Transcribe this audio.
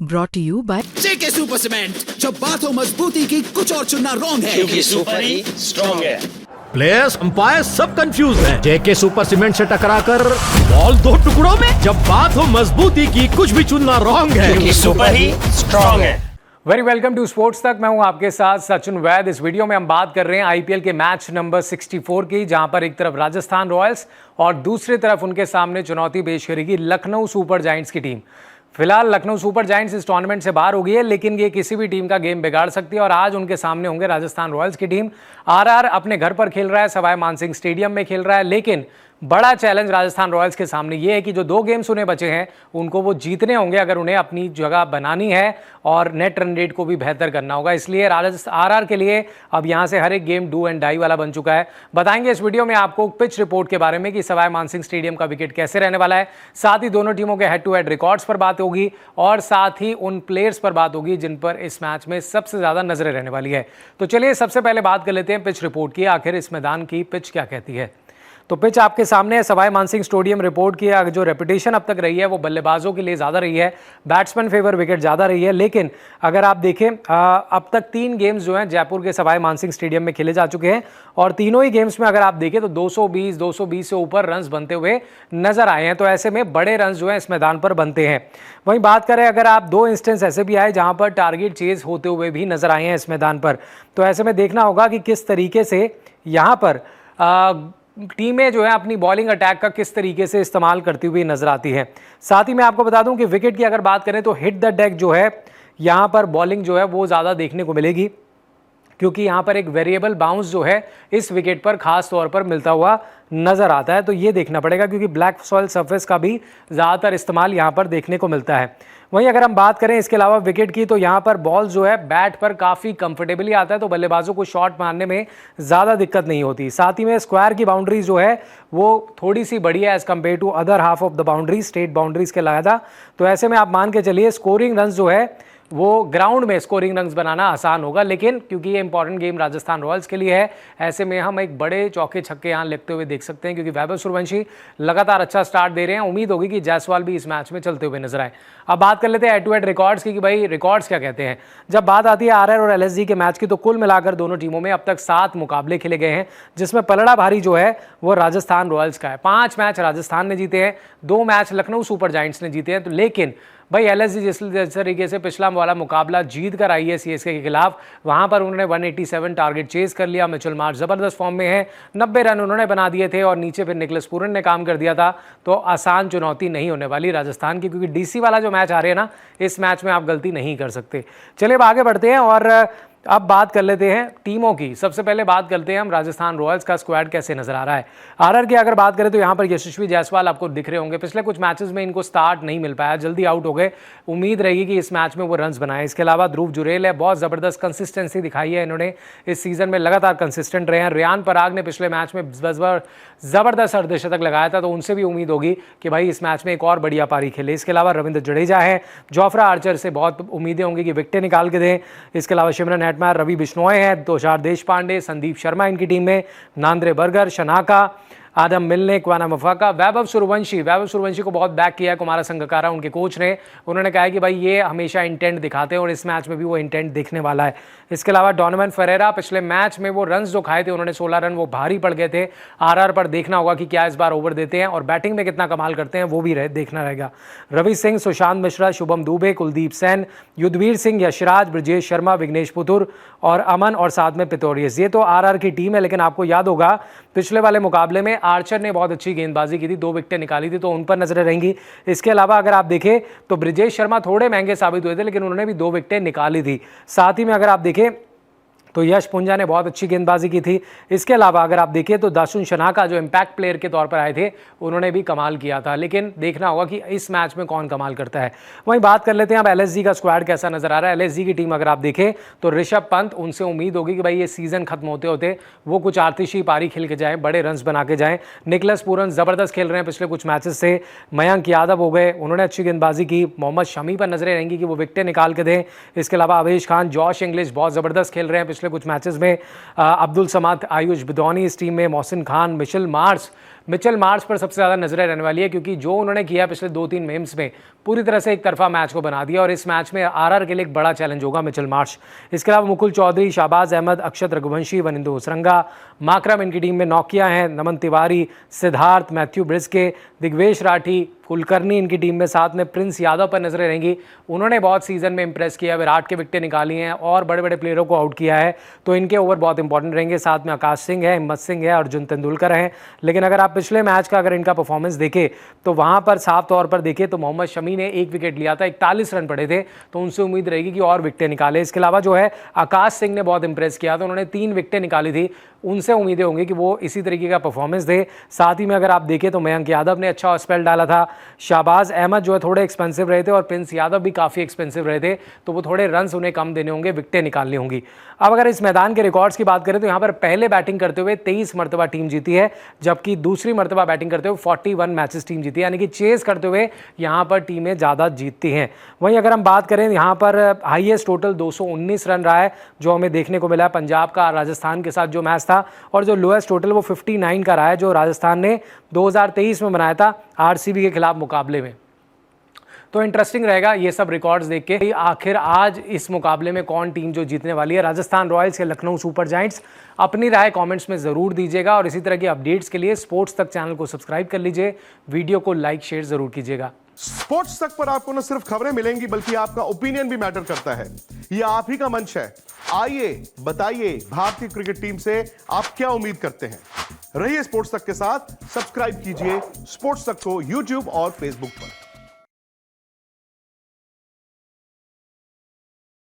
Brought to you by JK super cement. जब बात हो मजबूती की, कुछ और चुनना रॉन्ग है, क्योंकि सुपर ही स्ट्रॉन्ग है। प्लेयर्स अंपायर सब कंफ्यूज हैं। जेके सुपर सीमेंट से टकराकर बॉल दो टुकड़ों में। जब बात हो मजबूती की, कुछ भी चुनना रॉन्ग है, क्योंकि सुपर ही स्ट्रॉन्ग है। वेरी वेलकम टू स्पोर्ट्स तक। मैं हूं आपके साथ सचिन वैद। इस वीडियो में हम बात कर रहे हैं आईपीएल के मैच नंबर 64 की, जहां पर एक तरफ राजस्थान रॉयल्स और दूसरी तरफ उनके सामने चुनौती पेश करेगी लखनऊ सुपर जायंट्स की टीम। फिलहाल लखनऊ सुपर जायंट्स इस टूर्नामेंट से बाहर हो गई है, लेकिन ये किसी भी टीम का गेम बिगाड़ सकती है और आज उनके सामने होंगे राजस्थान रॉयल्स की टीम। आरआर अपने घर पर खेल रहा है, सवाई मानसिंह स्टेडियम में खेल रहा है, लेकिन बड़ा चैलेंज राजस्थान रॉयल्स के सामने ये है कि जो 2 गेम्स उन्हें बचे हैं उनको वो जीतने होंगे अगर उन्हें अपनी जगह बनानी है और नेट रन रेट को भी बेहतर करना होगा। इसलिए आरआर के लिए अब यहां से हर एक गेम डू एंड डाई वाला बन चुका है। बताएंगे इस वीडियो में आपको पिच रिपोर्ट के बारे में कि सवाई मानसिंह स्टेडियम का विकेट कैसे रहने वाला है, साथ ही दोनों टीमों के हेड टू हेड रिकॉर्ड्स पर बात होगी और साथ ही उन प्लेयर्स पर बात होगी जिन पर इस मैच में सबसे ज्यादा नजरें रहने वाली है। तो चलिए सबसे पहले बात कर लेते हैं पिच रिपोर्ट की, आखिर इस मैदान की पिच क्या कहती है। तो पिच आपके सामने है। सवाई मानसिंह स्टेडियम रिपोर्ट की जो रेपुटेशन अब तक रही है वो बल्लेबाजों के लिए ज़्यादा रही है, बैट्समैन फेवर विकेट ज़्यादा रही है, लेकिन अगर आप देखें अब तक 3 गेम्स जो हैं जयपुर के सवाई मानसिंह स्टेडियम में खेले जा चुके हैं और तीनों ही गेम्स में अगर आप देखें तो 220 से ऊपर रन्स बनते हुए नजर आए हैं। तो ऐसे में बड़े रन्स जो हैं इस मैदान पर बनते हैं। वहीं बात करें अगर आप 2 इंस्टेंस ऐसे भी आए जहां पर टारगेट चेज होते हुए भी नजर आए हैं इस मैदान पर, तो ऐसे में देखना होगा कि किस तरीके से यहाँ पर टीमें जो है अपनी बॉलिंग अटैक का किस तरीके से इस्तेमाल करती हुई नजर आती है। साथ ही मैं आपको बता दूं कि विकेट की अगर बात करें तो हिट द डेक जो है यहाँ पर बॉलिंग जो है वो ज़्यादा देखने को मिलेगी, क्योंकि यहाँ पर एक वेरिएबल बाउंस जो है इस विकेट पर खास तौर पर मिलता हुआ नजर आता है। तो ये देखना पड़ेगा क्योंकि ब्लैक सॉइल सरफेस का भी ज़्यादातर इस्तेमाल यहाँ पर देखने को मिलता है। वहीं अगर हम बात करें इसके अलावा विकेट की, तो यहाँ पर बॉल जो है बैट पर काफ़ी कंफर्टेबली आता है, तो बल्लेबाजों को शॉट मारने में ज़्यादा दिक्कत नहीं होती। साथ ही में स्क्वायर की बाउंड्री जो है वो थोड़ी सी बड़ी है as compare to other half of the boundary, state boundaries के लिहाजा। तो ऐसे में आप मान के चलिए स्कोरिंग रन जो है वो ग्राउंड में स्कोरिंग रन्स बनाना आसान होगा, लेकिन क्योंकि ये इंपॉर्टेंट गेम राजस्थान रॉयल्स के लिए है, ऐसे में हम एक बड़े चौके छक्के यहाँ लिखते हुए देख सकते हैं, क्योंकि वैभव सूर्यवंशी लगातार अच्छा स्टार्ट दे रहे हैं। उम्मीद होगी कि जायसवाल भी इस मैच में चलते हुए नजर आए। अब बात कर लेते हैं हेड टू हेड रिकॉर्ड्स की कि भाई रिकॉर्ड्स क्या कहते हैं। जब बात आती है आरआर और एलएसजी के मैच की, तो कुल मिलाकर दोनों टीमों में अब तक 7 मुकाबले खेले गए हैं, जिसमें पलड़ा भारी जो है वो राजस्थान रॉयल्स का है। 5 मैच राजस्थान ने जीते हैं, 2 मैच लखनऊ सुपर जायंट्स ने जीते हैं। तो लेकिन भाई एलएसजी जिस तरीके से पिछला वाला मुकाबला जीत कर आई है सीएसके के खिलाफ, वहां पर उन्होंने 187 टारगेट चेज कर लिया। मिचेल मार्श जबरदस्त फॉर्म में है, 90 रन उन्होंने बना दिए थे और नीचे फिर निकलस पूरन ने काम कर दिया था। तो आसान चुनौती नहीं होने वाली राजस्थान की, क्योंकि डीसी वाला जो मैच आ रहे हैं ना, इस मैच में आप गलती नहीं कर सकते। चलिए अब आगे बढ़ते हैं और अब बात कर लेते हैं टीमों की। सबसे पहले बात करते हैं हम राजस्थान रॉयल्स का स्क्वाड कैसे नजर आ रहा है। आरआर की अगर बात करें तो यहाँ पर यशस्वी जायसवाल आपको दिख रहे होंगे। पिछले कुछ मैचेस में इनको स्टार्ट नहीं मिल पाया, जल्दी आउट हो गए। उम्मीद रहेगी कि इस मैच में वो रन्स बनाए। इसके अलावा ध्रुव जुरेल है, बहुत ज़बरदस्त कंसिस्टेंसी दिखाई है इन्होंने इस सीजन में, लगातार कंसिस्टेंट रहे हैं। रियान पराग ने पिछले मैच में ज़बरदस्त अर्धशतक लगाया था, तो उनसे भी उम्मीद होगी कि भाई इस मैच में एक और बढ़िया पारी खेले। इसके अलावा रविंद्र जडेजा है, जोफ्रा आर्चर से बहुत उम्मीदें होंगी कि विकेटें निकाल के दें। इसके अलावा शिमरन हेटमायर, रवि बिश्नोई है, तुषार देशपांडे, संदीप शर्मा इनकी टीम में, नांद्रे बर्गर, शनाका, आदम मिलने, क्वाना मफाका, वैभव सूर्यवंशी को बहुत बैक किया है कुमार संगकारा उनके कोच ने। उन्होंने कहा है कि भाई ये हमेशा इंटेंट दिखाते हैं और इस मैच में भी वो इंटेंट दिखने वाला है। इसके अलावा डोनोवन फेरेरा, पिछले मैच में वो रन्स जो खाए थे उन्होंने 16 रन, वो भारी पड़ गए थे। आरआर पर देखना होगा कि क्या इस बार ओवर देते हैं और बैटिंग में कितना कमाल करते हैं, वो भी देखना रहेगा। रवि सिंह, सुशांत मिश्रा, शुभम दुबे, कुलदीप सेन, युद्धवीर सिंह, यशराज, ब्रजेश शर्मा, विघ्नेश पुथुर और अमन और साथ में पितोरियस, ये तो आरआर की टीम है। लेकिन आपको याद होगा पिछले वाले मुकाबले में आर्चर ने बहुत अच्छी गेंदबाजी की थी, 2 विकेटें निकाली थी, तो उन पर नजरें रहेंगी। इसके अलावा अगर आप देखें तो ब्रजेश शर्मा थोड़े महंगे साबित हुए थे, लेकिन उन्होंने भी 2 विकेटें निकाली थी। साथ ही में अगर आप देखें तो यश पुंजा ने बहुत अच्छी गेंदबाजी की थी। इसके अलावा अगर आप देखें तो दाशुन शनाका जो इंपैक्ट प्लेयर के तौर पर आए थे, उन्होंने भी कमाल किया था। लेकिन देखना होगा कि इस मैच में कौन कमाल करता है। वहीं बात कर लेते हैं अब एलएसजी का स्क्वाड कैसा नजर आ रहा है। एलएसजी की टीम अगर आप देखें तो ऋषभ पंत, उनसे उम्मीद होगी कि भाई ये सीजन खत्म होते होते वो कुछ आतिशी पारी खेल के जाएं, बड़े रन्स बना के जाएं। निकलस पूरन जबरदस्त खेल रहे हैं पिछले कुछ मैचेस से। मयंक यादव हो गए, उन्होंने अच्छी गेंदबाजी की। मोहम्मद शमी पर नजरें रहेंगी कि वो विकेटें निकाल के दें। इसके अलावा अवेश खान, जॉश इंग्लिश बहुत जबरदस्त खेल रहे हैं पिछले कुछ मैचेस में। अब्दुल समाद, आयुष बिदौनी इस टीम में, Mohsin Khan, Mitchell Marsh, Mitchell Marsh पर सबसे ज़्यादा नजरें रहने वाली है, क्योंकि जो उन्होंने किया पिछले 2-3 मेम्स में पूरी तरह से एक तरफा मैच को बना दिया और इस मैच में आरआर के लिए एक बड़ा चैलेंज होगा मिचेल मार्श। इसके अलावा मुकुल चौधरी, शाहबाज अहमद, अक्षत रघुवंशी, वनिंदु होसरंगा, माकरम इनकी टीम में नौकिया हैं, नमन तिवारी, सिद्धार्थ, मैथ्यू ब्रिस्के, दिग्वेश राठी, कुलकर्णी इनकी टीम में, साथ में प्रिंस यादव पर नजरें रहेंगी। उन्होंने बहुत सीजन में इंप्रेस किया, विराट के विकेटें निकाली हैं और बड़े बड़े प्लेयरों को आउट किया है, तो इनके ओवर बहुत इंपॉर्टेंट रहेंगे। साथ में आकाश सिंह है, हिम्मत सिंह है, अर्जुन तेंदुलकर हैं। लेकिन अगर आप पिछले मैच का अगर इनका परफॉर्मेंस देखें तो वहां पर साफ तौर पर देखें तो मोहम्मद शमी ने 1 विकेट लिया था, 41 रन पड़े थे, तो उनसे उम्मीद रहेगी कि और विकेटें निकाले। इसके अलावा जो है आकाश सिंह ने बहुत इंप्रेस किया था, उन्होंने 3 विकेटें निकाली थी, उनसे उम्मीदें होंगी कि वो इसी तरीके का परफॉर्मेंस दे। साथ ही में अगर आप देखें तो मयंक यादव ने अच्छा स्पेल डाला था, शाहबाज अहमद जो है थोड़े एक्सपेंसिव रहे थे और प्रिंस यादव भी काफ़ी एक्सपेंसिव रहे थे, तो वो थोड़े रन्स उन्हें कम देने होंगे, विकेटें निकालनी होंगी। अब अगर इस मैदान के रिकॉर्ड्स की बात करें तो यहाँ पर पहले बैटिंग करते हुए 23 मरतबा टीम जीती है, जबकि दूसरी मरतबा बैटिंग करते हुए 41 मैचेस टीम जीती है, यानी कि चेस करते हुए यहाँ पर टीमें ज़्यादा जीतती हैं। वहीं अगर हम बात करें यहाँ पर हाईएस्ट टोटल 219 रन रहा है जो हमें देखने को मिला है पंजाब का राजस्थान के साथ जो मैच था, और जो लोएस्ट टोटल वो 59 का रहा है जो राजस्थान ने 2023 में बनाया था आरसीबी के खिलाफ मुकाबले में। तो इंटरेस्टिंग रहेगा ये सब रिकॉर्ड्स देख के आखिर आज इस मुकाबले में कौन टीम जो जीतने वाली है, राजस्थान रॉयल्स या लखनऊ सुपर जायंट्स। अपनी राय कमेंट्स में ज़रूर दीजिएगा और इसी तरह की अपडेट्स के लिए स्पोर्ट्स तक चैनल को सब्सक्राइब कर लीजिए, वीडियो को लाइक शेयर ज़रूर कीजिएगा। स्पोर्ट्स तक पर आपको न सिर्फ खबरें मिलेंगी बल्कि आपका ओपिनियन भी मैटर करता है। यह आप ही का मंच है, आइए बताइए भारतीय क्रिकेट टीम से आप क्या उम्मीद करते हैं। रहिए स्पोर्ट्स तक के साथ, सब्सक्राइब कीजिए स्पोर्ट्स तक को यूट्यूब और फेसबुक पर।